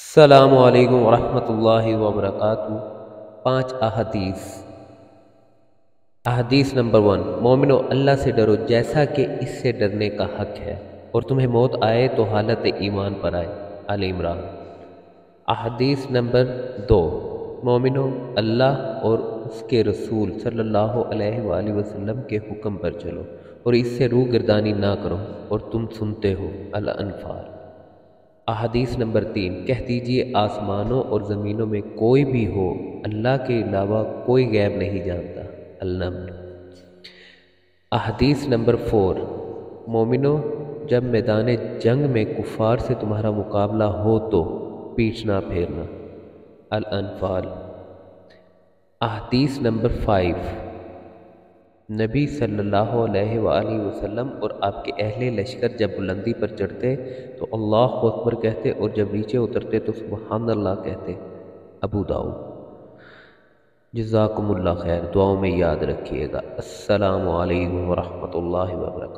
السلام علیکم ورحمۃ اللہ وبرکاتہ۔ 5 احادیث نمبر 1، مومنو اللہ سے ڈرو جیسا کہ اس سے ڈرنے کا حق ہے، اور تمہیں موت آئے تو حالت ایمان پر آئے، آل عمران۔ احادیث نمبر 2، مومنو اللہ اور اس کے رسول صلی اللہ علیہ وآلہ وسلم کے حکم پر چلو اور اس سے روح گردانی نہ کرو اور تم سنتے ہو، الانفال۔ احادیث نمبر 3، کہہ دیجئے آسمانوں اور زمینوں میں کوئی بھی ہو اللہ کے علاوہ کوئی غیب نہیں جانتا، النمل۔ احادیث نمبر 4، مومنو جب میدان جنگ میں کفار سے تمہارا مقابلہ ہو تو پیٹھ نہ پھیرنا، الانفال۔ احادیث نمبر 5، نبی صلی اللہ علیہ وآلہ وسلم اور آپ کے اہل لشکر جب بلندی پر چڑھتے تو اللہ اکبر کہتے اور جب نیچے اترتے تو سبحان اللہ کہتے، ابو داؤد۔ جزاکم اللہ خیر، دعاؤں میں یاد رکھیے گا۔ السلام علیکم ورحمۃ اللہ وبرکاتہ۔